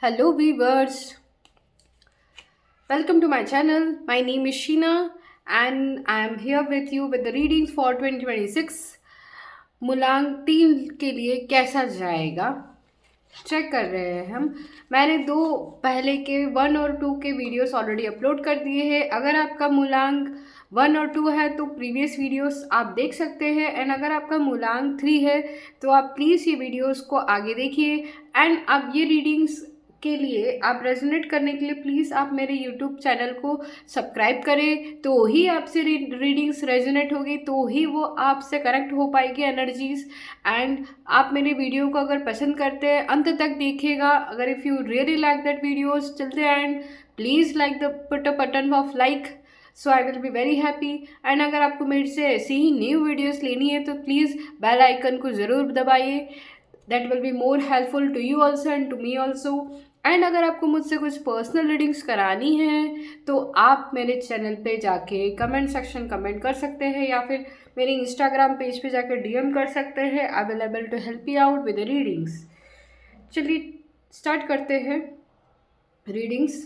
Hello viewers, welcome to my channel. My name is Sheena and I am here with you with the readings for 2026. मुलांग 3 के लिए कैसा जाएगा check कर रहे हैं हम। मैंने दो पहले के 1 और 2 के वीडियोस ऑलरेडी अपलोड कर दिए हैं। अगर आपका मूलांक 1 और 2 है तो प्रीवियस वीडियोस आप देख सकते हैं, एंड अगर आपका मूलांक 3 है तो आप प्लीज़ ये वीडियोस को आगे देखिए। एंड अब ये रीडिंग्स के लिए आप रेजोनेट करने के लिए प्लीज़ आप मेरे यूट्यूब चैनल को सब्सक्राइब करें, तो ही आपसे रीडिंग्स रेजोनेट होगी, तो ही वो आपसे कनेक्ट हो पाएगी एनर्जीज। एंड आप मेरे वीडियो को अगर पसंद करते हैं अंत तक देखिएगा। अगर if you really like that videos till the end, please like the put a button of like, so I will be very happy. And अगर आपको मेरे से ऐसी ही न्यू वीडियोस लेनी है तो प्लीज़ बेल आइकन को ज़रूर दबाइए। That will be more helpful to you also and to me also. And अगर आपको मुझसे कुछ पर्सनल रीडिंग्स करानी है तो आप मेरे चैनल पे जाके कमेंट सेक्शन कमेंट कर सकते हैं, या फिर मेरे इंस्टाग्राम पेज पे जाकर डीएम कर सकते हैं। Available to help you out with readings. चलिए स्टार्ट करते हैं रीडिंग्स।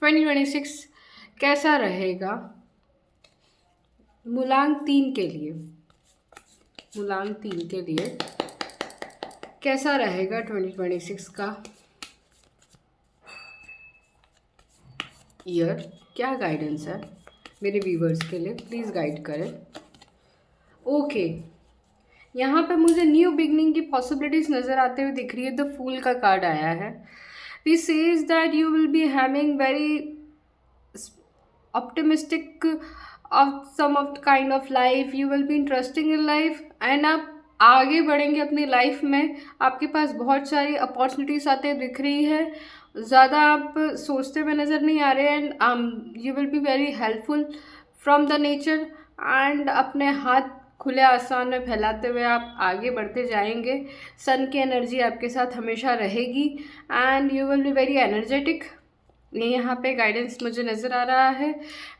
2026 कैसा रहेगा मूलांक 3 के लिए। मूलांक 3 के लिए कैसा रहेगा 2026 का ईयर, क्या गाइडेंस है मेरे व्यूवर्स के लिए, प्लीज़ गाइड करें। ओके, यहाँ पे मुझे न्यू बिगनिंग की पॉसिबिलिटीज़ नज़र आते हुए दिख रही है। द फूल का कार्ड आया है। We says that you will be having very optimistic of some of kind of life, you will be interesting in life, and आप आगे बढ़ेंगे अपनी लाइफ में। आपके पास बहुत सारी अपॉर्चुनिटीज आते दिख रही है, ज़्यादा आप सोचते हुए नज़र नहीं आ रहे। And you will be very helpful from the nature, and अपने हाथ खुले आसमान में फैलाते हुए आप आगे बढ़ते जाएंगे। सन की एनर्जी आपके साथ हमेशा रहेगी and you will be very energetic. ये यहाँ पे गाइडेंस मुझे नज़र आ रहा है।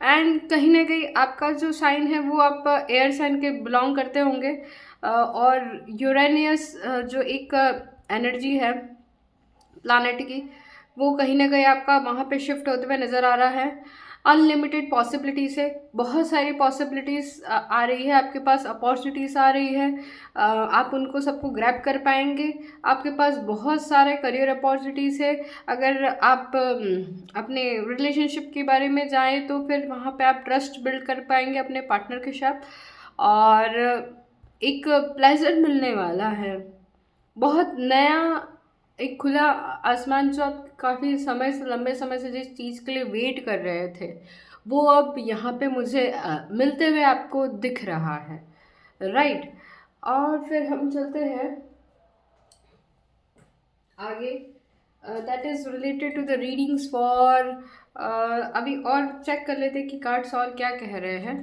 एंड कहीं ना कहीं आपका जो साइन है वो आप एयर साइन के बिलोंग करते होंगे, और यूरेनियस जो एक एनर्जी है प्लानट की, वो कहीं ना कहीं आपका वहाँ पे शिफ्ट होते हुए नज़र आ रहा है। अनलिमिटेड पॉसिबिलिटीज़ है, बहुत सारी पॉसिबिलिटीज़ आ रही है आपके पास, अपॉर्चुनिटीज़ आ रही है। आप उनको सबको ग्रैब कर पाएंगे। आपके पास बहुत सारे करियर अपॉर्चुनिटीज़ है। अगर आप अपने रिलेशनशिप के बारे में जाएं तो फिर वहाँ पे आप ट्रस्ट बिल्ड कर पाएंगे अपने पार्टनर के साथ, और एक प्लेजर मिलने वाला है। बहुत नया एक खुला आसमान, जो आप काफ़ी समय से लंबे समय से जिस चीज़ के लिए वेट कर रहे थे वो अब यहाँ पे मुझे मिलते हुए आपको दिख रहा है, राइट। और फिर हम चलते हैं आगे। That is related to the readings for, अभी और चेक कर लेते कि कार्ड्स और क्या कह रहे हैं।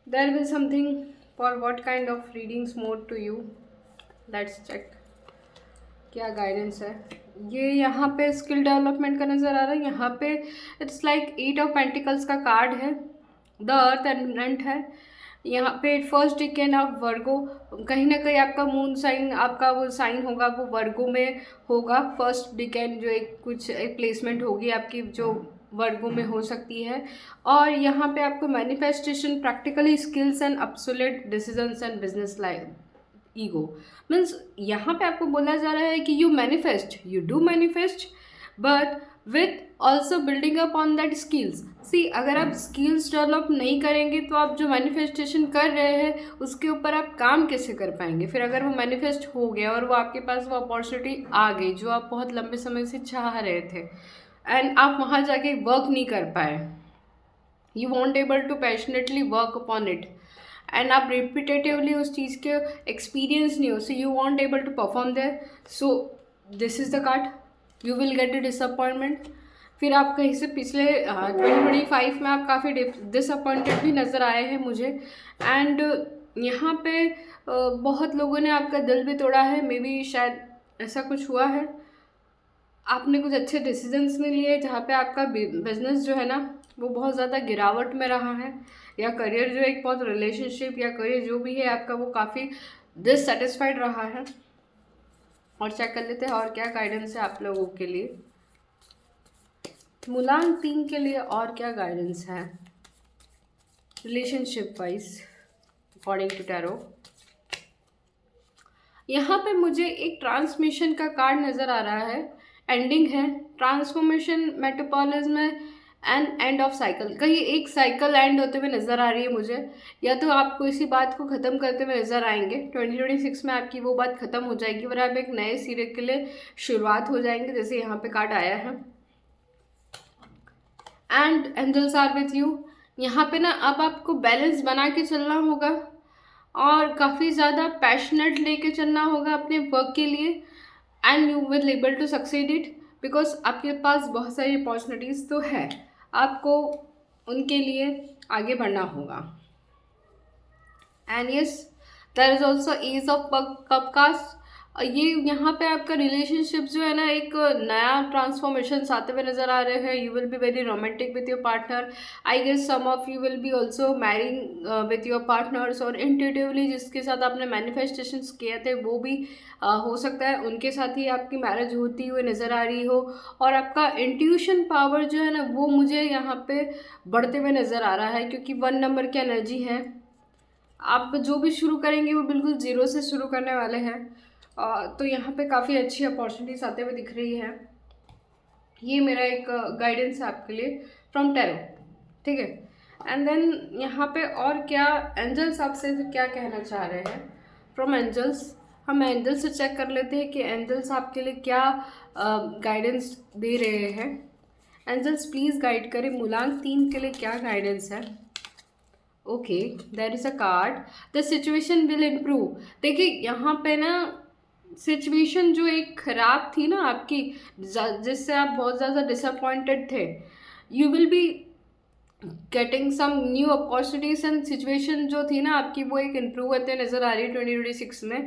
There will something for what kind of readings more to you, let's check क्या गाइडेंस है। ये यहाँ पे स्किल डेवलपमेंट का नज़र आ रहा है। यहाँ पे इट्स लाइक 8 ऑफ पेंटिकल्स का कार्ड है, द अर्थ एलिमेंट है। यहाँ पे फर्स्ट डिकेन ऑफ वर्गो, कहीं ना कहीं आपका मून साइन, आपका वो साइन होगा वो वर्गो में होगा। फर्स्ट डिकेन जो एक प्लेसमेंट होगी आपकी जो वर्गो में हो सकती है। और यहाँ पे आपको manifestation, practically skills and absolute decisions and business life ego. Means यहाँ पे आपको बोला जा रहा है कि you manifest, you do manifest, but with also building up on that skills. See, अगर आप स्किल्स डेवलप नहीं करेंगे तो आप जो मैनिफेस्टेशन कर रहे हैं उसके ऊपर आप काम कैसे कर पाएंगे। फिर अगर वो मैनिफेस्ट हो गया और वो आपके पास वो अपॉर्चुनिटी आ गई जो आप बहुत लंबे समय से चाह रहे थे, एंड आप वहाँ जाके वर्क नहीं कर पाए, you want able to passionately work upon it, and आप रिपीटेटिवली उस चीज़ के एक्सपीरियंस नहीं हो, so you want able to perform there, so this is the card, you will get a disappointment. फिर आप कहीं से पिछले 2025 में आप काफ़ी डिसअपॉइंटेड भी नज़र आए हैं मुझे। एंड यहाँ पे बहुत लोगों ने आपका दिल भी तोड़ा है, मे बी शायद ऐसा कुछ हुआ है। आपने कुछ अच्छे डिसीजंस में लिए जहाँ पे आपका बिजनेस जो है ना वो बहुत ज़्यादा गिरावट में रहा है, या करियर जो एक बहुत रिलेशनशिप या करियर जो भी है आपका वो काफ़ी डिससेटिस्फाइड रहा है। और चेक कर लेते हैं और क्या गाइडेंस है आप लोगों के लिए, मूलांक 3 के लिए और क्या गाइडेंस है relationship wise according to tarot. यहाँ पे मुझे एक ट्रांसमिशन का कार्ड नज़र आ रहा है, एंडिंग है, transformation, metabolism and end of cycle. कहीं एक साइकिल एंड होते हुए नज़र आ रही है मुझे, या तो आप किसी बात को ख़त्म करते हुए नज़र आएंगे 2026 में, आपकी वो बात ख़त्म हो जाएगी और आप एक नए सिरे के लिए शुरुआत हो जाएंगे, जैसे यहाँ पे कार्ड आया है। And angels are with you. यहाँ पे ना अब आपको बैलेंस बना के चलना होगा और काफ़ी ज़्यादा पैशनेट लेके चलना होगा अपने वर्क के लिए, and you will able to succeed it, because आपके पास बहुत सारी अपॉर्चुनिटीज़ तो है, आपको उनके लिए आगे बढ़ना होगा। And yes, there is also ace of cup cast. ये यहाँ पे आपका रिलेशनशिप जो है ना, एक नया ट्रांसफॉर्मेशन आते हुए नज़र आ रहे हैं। You will be very romantic with your partner. I guess some of you will be also marrying with your partners, और इंट्यूटिवली जिसके साथ आपने मैनिफेस्टेशंस किए थे वो भी हो सकता है उनके साथ ही आपकी मैरिज होती हुई नज़र आ रही हो। और आपका इंट्यूशन पावर जो है ना वो मुझे यहाँ पे बढ़ते हुए नज़र आ रहा है, क्योंकि 1 नंबर की एनर्जी है। आप जो भी शुरू करेंगे वो बिल्कुल ज़ीरो से शुरू करने वाले हैं। तो यहाँ पे काफ़ी अच्छी अपॉर्चुनिटीज़ आते हुए दिख रही है। ये मेरा एक गाइडेंस है आपके लिए फ्रॉम टैरो, ठीक है। एंड देन यहाँ पे और क्या एंजल्स आपसे क्या कहना चाह रहे हैं फ्रॉम एंजल्स। हम एंजल से चेक कर लेते हैं कि एंजल्स आपके लिए क्या गाइडेंस दे रहे हैं। एंजल्स प्लीज़ गाइड करें, मूलांक 3 के लिए क्या गाइडेंस है। Okay, there is a card, the situation will improve. देखिए यहाँ पे ना सिचुएशन जो एक ख़राब थी ना आपकी, जिससे आप बहुत ज़्यादा डिसअपॉइंटेड थे, you will be getting some new opportunities, and situation जो थी ना आपकी वो एक इम्प्रूव होते नज़र आ रही है 2026 में।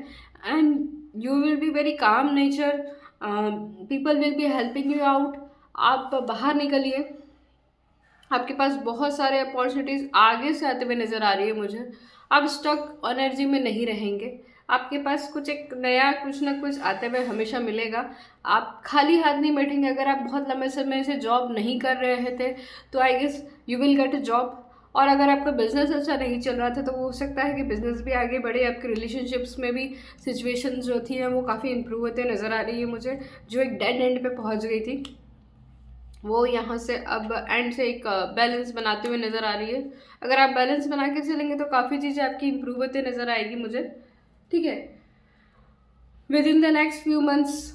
And you will be very calm nature, people will be helping you out. आप बाहर निकलिए, आपके पास बहुत सारे अपॉर्चुनिटीज़ आगे से आते हुए नज़र आ रही है मुझे। आप स्टक एनर्जी में नहीं रहेंगे, आपके पास कुछ एक नया कुछ ना कुछ आते हुए हमेशा मिलेगा। आप खाली हाथ नहीं बैठेंगे। अगर आप बहुत लंबे समय से जॉब नहीं कर रहे थे तो I guess you will get a job. और अगर आपका बिजनेस अच्छा नहीं चल रहा था तो हो सकता है कि बिजनेस भी आगे बढ़े। आपके रिलेशनशिप्स में भी सिचुएशन जो थी ना वो काफ़ी इंप्रूव होते नज़र आ रही है मुझे। जो एक डेड एंड पे पहुंच गई थी वो यहाँ से अब एंड से एक बैलेंस बनाते हुए नज़र आ रही है। अगर आप बैलेंस बना के चलेंगे तो काफ़ी चीज़ें आपकी इंप्रूव होते नज़र आएगी मुझे, ठीक है। Within the next few months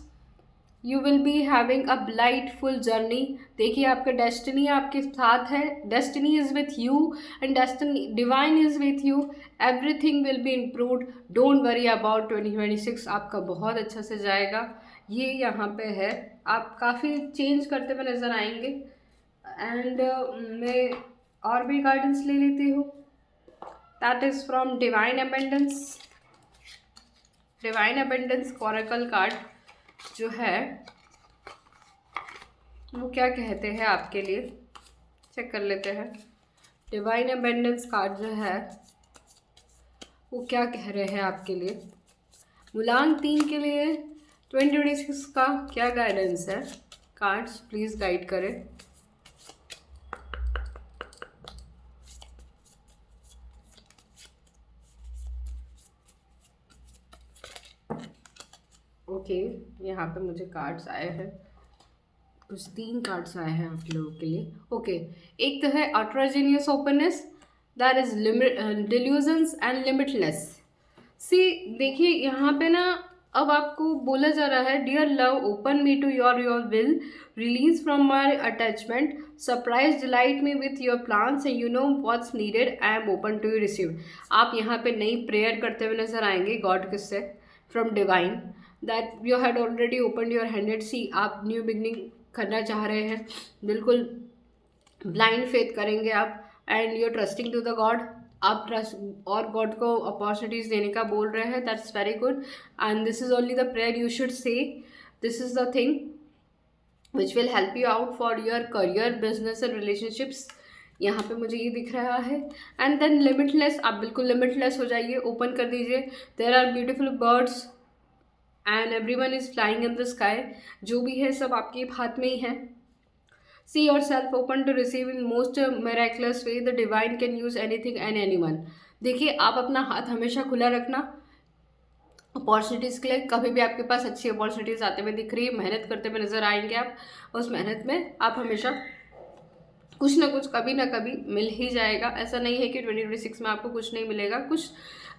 you will be having a blissful journey. देखिए आपका डेस्टिनी आपके साथ है, destiny is with you and destiny divine is with you. Everything will be improved, don't worry about 2026। आपका बहुत अच्छा से जाएगा, ये यहाँ पे है। आप काफ़ी चेंज करते हुए नज़र आएंगे। एंड मैं और भी गाइडेंस ले लेती हूँ, that is from divine abundance. Divine abundance oracle card जो है वो क्या कहते हैं आपके लिए, चेक कर लेते हैं। डिवाइन अबेंडेंस कार्ड जो है वो क्या कह रहे हैं आपके लिए, मूलांक 3 के लिए 2026 का क्या गाइडेंस है। कार्ड्स प्लीज़ गाइड करें। ओके, यहाँ पे मुझे कार्ड्स आए हैं, कुछ 3 कार्ड्स आए हैं आप लोगों के लिए। ओके, एक तो है ultra genius openness, that is delusions and limitless. See देखिए यहाँ पे ना अब आपको बोला जा रहा है, dear love open me to your will, release from my attachment, surprise delight me with your plans and you know what's needed, I am open to you receive. आप यहाँ पे नई प्रेयर करते हुए नजर आएंगे गॉड किससे, from divine, that you had already open your handed. See आप न्यू बिगनिंग करना चाह रहे हैं, बिल्कुल ब्लाइंड फेथ करेंगे आप, and you are trusting to the God. आप ट्रस्ट और गॉड को अपॉर्चुनिटीज़ देने का बोल रहे हैं, that's very good. And this is only the prayer you should say, this is the thing which will help you out for your career, business and relationships. यहाँ पे मुझे ये दिख रहा है। एंड देन लिमिटलेस, आप बिल्कुल लिमिटलेस हो जाइए, ओपन कर दीजिए। There are beautiful birds and everyone is flying in the sky. जो भी है सब आपके हाथ में ही है। See yourself open to receive in most miraculous way, the divine can use anything and anyone. देखिए, आप अपना हाथ हमेशा खुला रखना अपॉर्चुनिटीज़ के लिए। कभी भी आपके पास अच्छी अपॉर्चुनिटीज़ आते हुए दिख रही है, मेहनत करते हुए नजर आएंगे आप, उस मेहनत में आप हमेशा कुछ ना कुछ कभी ना कभी मिल ही जाएगा। ऐसा नहीं है कि 2026 में आपको कुछ नहीं मिलेगा। कुछ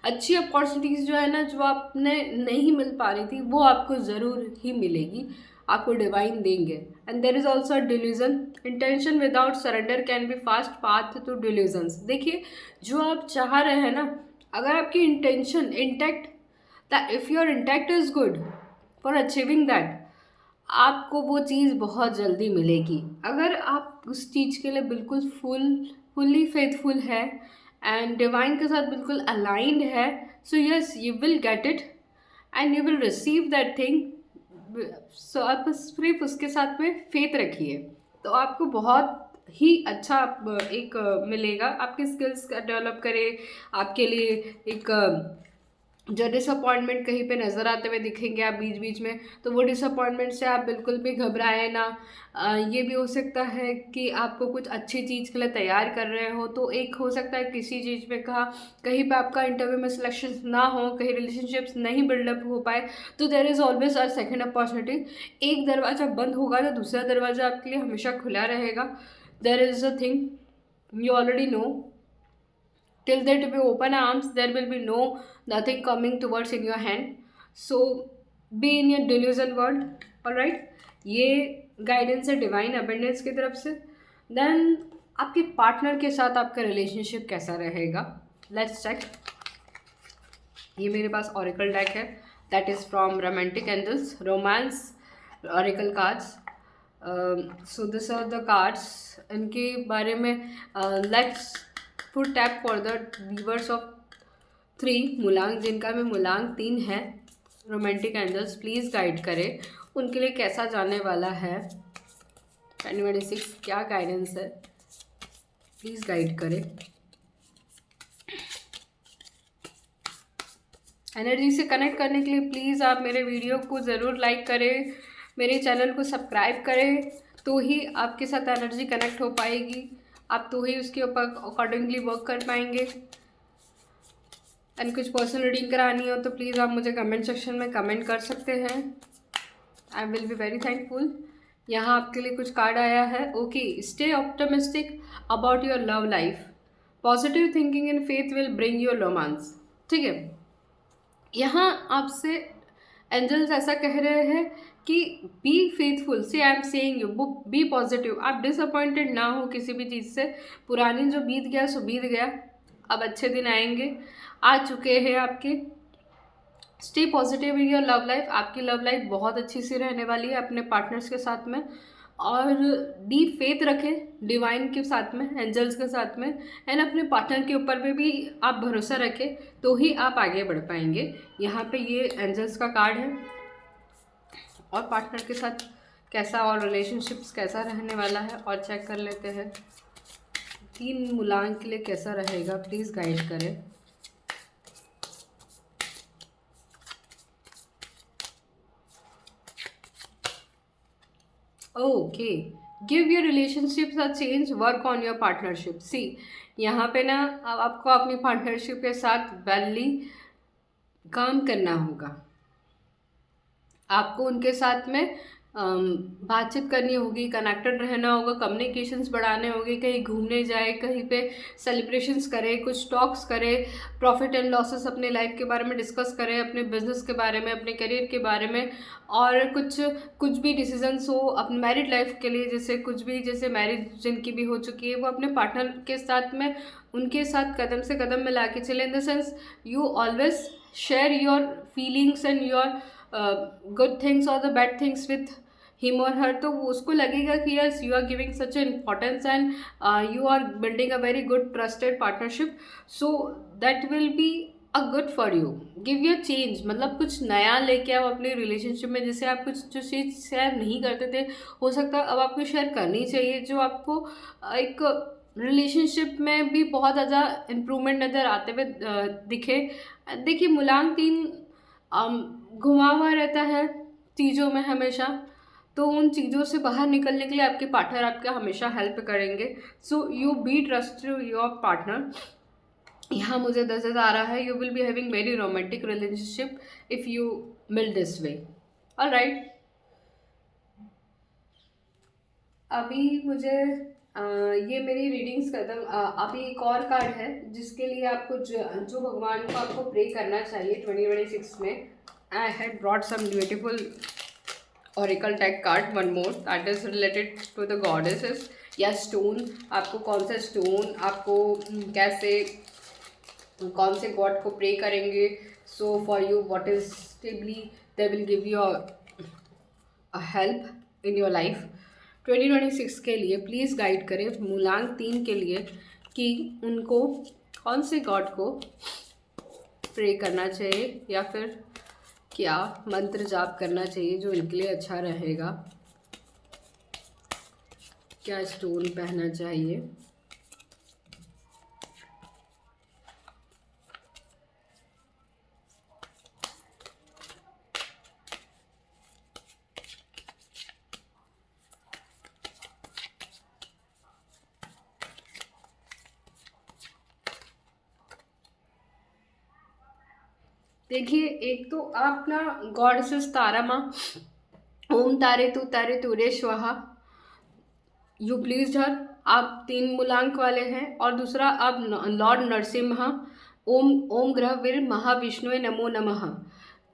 अच्छी अपॉर्चुनिटीज़ जो है ना, जो आपने नहीं मिल पा रही थी, वो आपको ज़रूर ही मिलेगी, आपको डिवाइन देंगे। And there is also delusion, intention without surrender can be fast path to delusions. देखिए, जो आप चाह रहे हैं ना, अगर आपकी intention intact, if your intact is good for achieving that, आपको वो चीज़ बहुत जल्दी मिलेगी। अगर आप उस चीज़ के लिए बिल्कुल फुल्ली फेथफुल है एंड डिवाइन के साथ बिल्कुल अलाइंड है, so yes you will get it and you will receive that thing. So आप सिर्फ उसके साथ में फेथ रखिए, तो आपको बहुत ही अच्छा एक मिलेगा। आपके स्किल्स डेवलप करे, आपके लिए एक जो डिसअपॉइंटमेंट कहीं पे नज़र आते हुए दिखेंगे आप बीच बीच में, तो वो डिसअपॉइंटमेंट से आप बिल्कुल भी घबराए ना। ये भी हो सकता है कि आपको कुछ अच्छी चीज़ के लिए तैयार कर रहे हो, तो एक हो सकता है किसी चीज़ में कहीं पे आपका इंटरव्यू में सिलेक्शन ना हो, कहीं रिलेशनशिप्स नहीं बिल्डअप हो पाए, तो there is always a second opportunity. एक दरवाज़ा बंद होगा तो दूसरा दरवाज़ा आपके लिए हमेशा खुला रहेगा। There is a thing you already know, till that we open arms there will be no nothing coming towards in your hand, so be in your delusion world। all right, ये गाइडेंस है divine abundance की तरफ से। Then आपके partner के साथ आपका relationship कैसा रहेगा, लेट्स चेक। ये मेरे पास ऑरिकल डेक है, that is from romantic angels romance oracle cards. So this are the cards, इनके बारे में let's foot tap for the viewers of 3 मुलांग, जिनका में मुलांग 3 है। रोमांटिक एंजल्स प्लीज़ गाइड करें, उनके लिए कैसा जाने वाला है 2026, क्या गाइडेंस है, प्लीज़ गाइड करें। एनर्जी से कनेक्ट करने के लिए प्लीज़ आप मेरे वीडियो को ज़रूर लाइक करें, मेरे चैनल को सब्सक्राइब करें, तो ही आपके साथ एनर्जी कनेक्ट हो पाएगी, आप तो ही उसके ऊपर अकॉर्डिंगली वर्क कर पाएंगे। एंड कुछ पर्सनल रीडिंग करानी हो तो प्लीज़ आप मुझे कमेंट सेक्शन में कमेंट कर सकते हैं, I will be very thankful. यहाँ आपके लिए कुछ कार्ड आया है। Okay, stay optimistic about your love life, positive thinking and faith will bring your romance. ठीक है, यहाँ आपसे एंजल्स ऐसा कह रहे हैं कि be faithful, say I am saying you, be positive. आप डिसअपॉइंटेड ना हो किसी भी चीज़ से, पुरानी जो बीत गया सो बीत गया, अब अच्छे दिन आएंगे, आ चुके हैं आपके। Stay positive in your love life, आपकी लव लाइफ बहुत अच्छी सी रहने वाली है अपने पार्टनर्स के साथ में। और डीप फेथ रखें डिवाइन के साथ में, एंजल्स के साथ में, एंड अपने पार्टनर के ऊपर में भी आप भरोसा रखें, तो ही आप आगे बढ़ पाएंगे। यहाँ पे ये एंजल्स का कार्ड है। और पार्टनर के साथ कैसा और रिलेशनशिप्स कैसा रहने वाला है और चेक कर लेते हैं। 3 मुलांग के लिए कैसा रहेगा, प्लीज़ गाइड करें। Okay, give your relationships a change, work on your partnership. See, यहाँ पे ना अब आपको अपनी पार्टनरशिप के साथ वेलली काम करना होगा, आपको उनके साथ में बातचीत करनी होगी, कनेक्टेड रहना होगा, कम्युनिकेशंस बढ़ाने होंगे, कहीं घूमने जाए, कहीं पे सेलिब्रेशंस करें, कुछ टॉक्स करें, प्रॉफिट एंड लॉसेस अपने लाइफ के बारे में डिस्कस करें, अपने बिजनेस के बारे में, अपने करियर के बारे में, और कुछ भी डिसीजंस हो अपनी मैरिड लाइफ के लिए, जैसे कुछ भी, जैसे मैरिज जिनकी भी हो चुकी है, वो अपने पार्टनर के साथ में उनके साथ कदम से कदम मिला के चले। In the sense you always share your feelings and your good things और the bad things with him और हर, तो उसको लगेगा कि yes you are giving such a importance and you are building a very good trusted partnership, so that will be a good for you. Give your change, मतलब कुछ नया लेके आओ अपने रिलेशनशिप में, जैसे आप कुछ जो चीज़ शेयर नहीं करते थे, हो सकता है अब आपको शेयर करनी चाहिए, जो आपको एक रिलेशनशिप में भी बहुत ज़्यादा इम्प्रूवमेंट नज़र आते हुए दिखे। देखिए, मुलांग 3 घुमा हुआ रहता है चीज़ों में हमेशा, तो उन चीज़ों से बाहर निकलने के लिए आपके पार्टनर आपका हमेशा हेल्प करेंगे. So you B trust your partner. यहाँ मुझे नजर आ रहा है you will be having very romantic relationship if you mill this way. Alright. अभी मुझे ये मेरी रीडिंग्स खत्म. अभी एक और कार्ड है जिसके लिए आपको जो भगवान को आपको प्रे करना चाहिए 2026 में. I had brought some beautiful oracle deck card, one more that is related to the goddesses या स्टोन. आपको कौन सा स्टोन, आपको कैसे कौन से गॉड को प्रे करेंगे. So for you what is stably they will give you a help in your life 2026 के लिए. प्लीज़ गाइड करें मूलांक 3 के लिए कि उनको कौन से गॉड को प्रे करना चाहिए या फिर क्या मंत्र जाप करना चाहिए जो इनके लिए अच्छा रहेगा. क्या स्टोन पहनना चाहिए. देखिए, एक तो आप ना गॉडेसेस तारा माँ, ओम तारे तुरे स्वाहा, यू प्लीज हर, आप 3 मूलांक वाले हैं. और दूसरा आप लॉर्ड नरसिम्हा, ओम ओम ग्रह वीर महाविष्णु नमो नमः.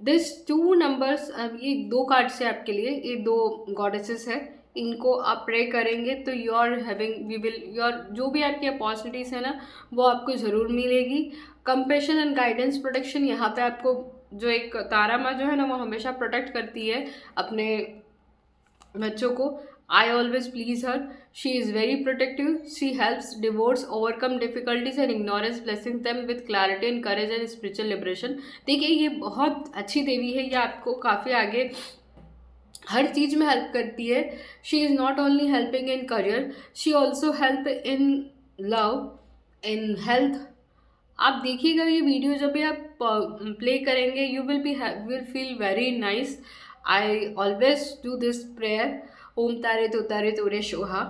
दिस 2 नंबर्स, ये 2 कार्ड से आपके लिए, ये 2 गॉडेसेस है. इनको आप प्रे करेंगे तो you are having we will your जो भी आपकी अपॉर्चुनिटीज़ है ना वो आपको ज़रूर मिलेगी. कंपेशन एंड गाइडेंस प्रोटेक्शन, यहाँ पे आपको जो एक तारा माँ जो है ना वो हमेशा प्रोटेक्ट करती है अपने बच्चों को. I always please her, she is very protective, she helps divorce overcome difficulties and ignorance, blessing them with clarity and courage and spiritual liberation. देखिए, ये बहुत अच्छी देवी है, ये आपको काफ़ी आगे हर चीज़ में हेल्प करती है. She is not only helping in career, she also help in love, in health. आप देखिएगा ये वीडियो जब भी आप प्ले करेंगे you will feel very nice. I always do this prayer, ओम तारे तोरे शोहा.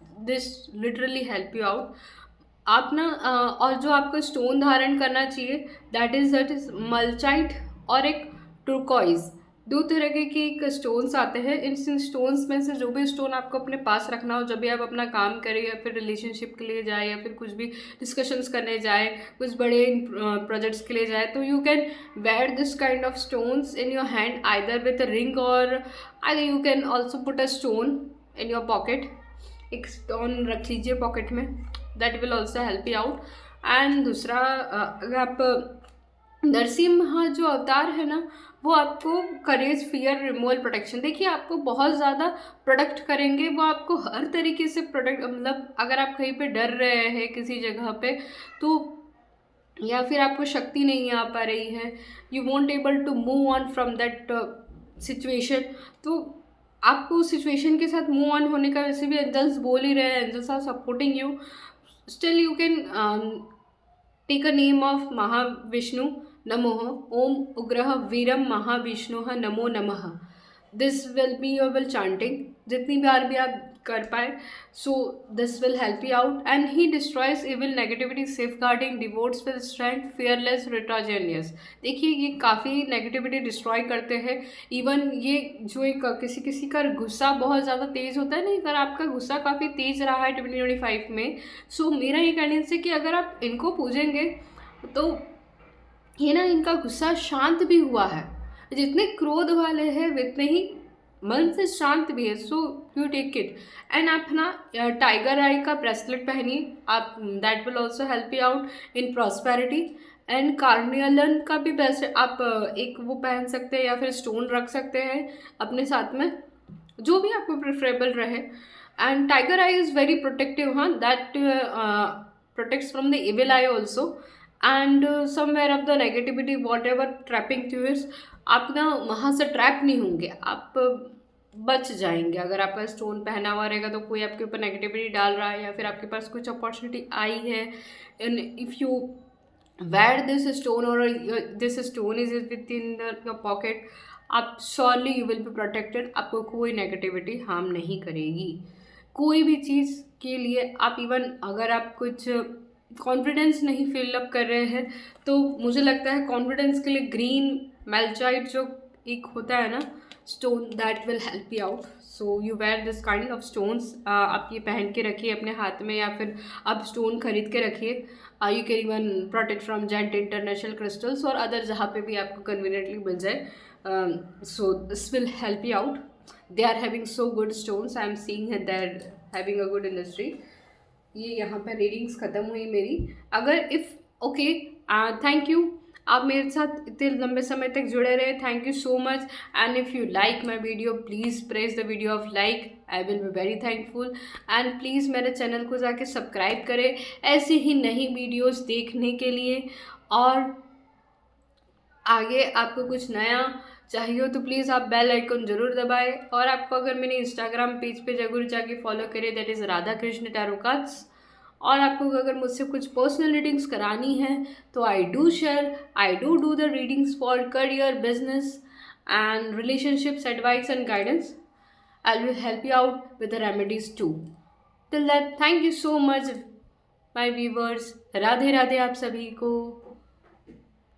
This literally help you out. आप ना और जो आपको स्टोन धारण करना चाहिए दैट इज मल्चाइट और एक टुर्कोइज. 2 तरह के एक स्टोन्स आते हैं. इन स्टोन्स में से जो भी स्टोन आपको अपने पास रखना हो जब भी आप अपना काम करें या फिर रिलेशनशिप के लिए जाए या फिर कुछ भी डिस्कशंस करने जाए, कुछ बड़े प्रोजेक्ट्स के लिए जाए, तो you can wear this kind of stones in your hand either with a ring और either you can also put a stone in your pocket. एक स्टोन रख लीजिए पॉकेट में, that will also help you out. And दूसरा अगर आप नरसिम्हा जो अवतार है ना वो आपको करेज, फियर, रिमूवल, प्रोटेक्शन, देखिए आपको बहुत ज़्यादा प्रोटेक्ट करेंगे. वो आपको हर तरीके से प्रोटेक्ट, मतलब अगर आप कहीं पे डर रहे हैं किसी जगह पे तो या फिर आपको शक्ति नहीं आ पा रही है, you want able to move on from that situation, तो आपको उस सिचुएशन के साथ मूव ऑन होने का वैसे भी एंजल्स बोल ही रहे हैं, angels are supporting you. Still you can take a name of Mahavishnu नमोः, ओम उग्रह वीरम महाविष्णु नमो नमः. This will be your will chanting जितनी बार भी आप कर पाए. So this will help you out. And he destroys evil negativity, safeguarding, devotees with strength, fearless, righteous. देखिए ये काफ़ी नेगेटिविटी डिस्ट्रॉय करते हैं. इवन ये जो एक किसी का गुस्सा बहुत ज़्यादा तेज़ होता है ना, अगर आपका गुस्सा काफ़ी तेज़ रहा है 2025 में, सो मेरा ये कहने से कि अगर आप इनको पूजेंगे तो ये ना इनका गुस्सा शांत भी हुआ है. जितने क्रोध वाले हैं उतने ही मन से शांत भी है. So you take it. And आप ना टाइगर आई का ब्रेसलेट पहनिए, आप that will also help you out in prosperity. And carnelian का भी ब्रेसलेट आप एक वो पहन सकते हैं या फिर स्टोन रख सकते हैं अपने साथ में, जो भी आपको प्रेफरेबल रहे. And tiger eye is very protective, हाँ, that protects from the evil eye also. And somewhere of the negativity whatever trapping थ्यूर्स, आप ना वहाँ से ट्रैप नहीं होंगे, आप बच जाएंगे. अगर आपका स्टोन पहना हुआ रहेगा तो कोई आपके ऊपर नेगेटिविटी डाल रहा है या फिर आपके पास कुछ अपॉर्चुनिटी आई है, and if you where this stone or this stone is within your pocket, आप surely you will be protected, आपको कोई नेगेटिविटी हार्म नहीं करेगी। कोई भी चीज़ के लिए आप इवन अगर आप कुछ कॉन्फिडेंस नहीं फिलअप कर रहे हैं तो मुझे लगता है कॉन्फिडेंस के लिए ग्रीन मेल्चाइट जो एक होता है ना stone, that will help you out. So you wear this kind of stones, आप ये पहन के रखिए अपने हाथ में या फिर आप स्टोन खरीद के रखिए। You can even protect from gent international crystals और अदर जहाँ पे भी आपको कन्वीनियंटली मिल जाए। So this will help you out. They are having so good stones, I am seeing they are having a good industry. ये यहाँ पर रीडिंग्स ख़त्म हुई मेरी। अगर इफ़ ओके, थैंक यू, आप मेरे साथ इतने लंबे समय तक जुड़े रहे, thank you so much. And if you like my video please press the video of like, I will be very thankful. And please मेरे चैनल को जाके सब्सक्राइब करें ऐसी ही नई वीडियोस देखने के लिए। और आगे आपको कुछ नया चाहिए हो तो प्लीज़ आप बेल आइकन ज़रूर दबाएं। और आपको अगर मेरे इंस्टाग्राम पेज पे ज़रूर जाके फॉलो करें, that is Radha Krishna tarot cards. और आपको अगर मुझसे कुछ पर्सनल रीडिंग्स करानी है तो I do the readings for career, business and relationships advice and guidance. I will help you out with the remedies too. Till that, thank you so much my viewers. Radhe Radhe आप सभी को।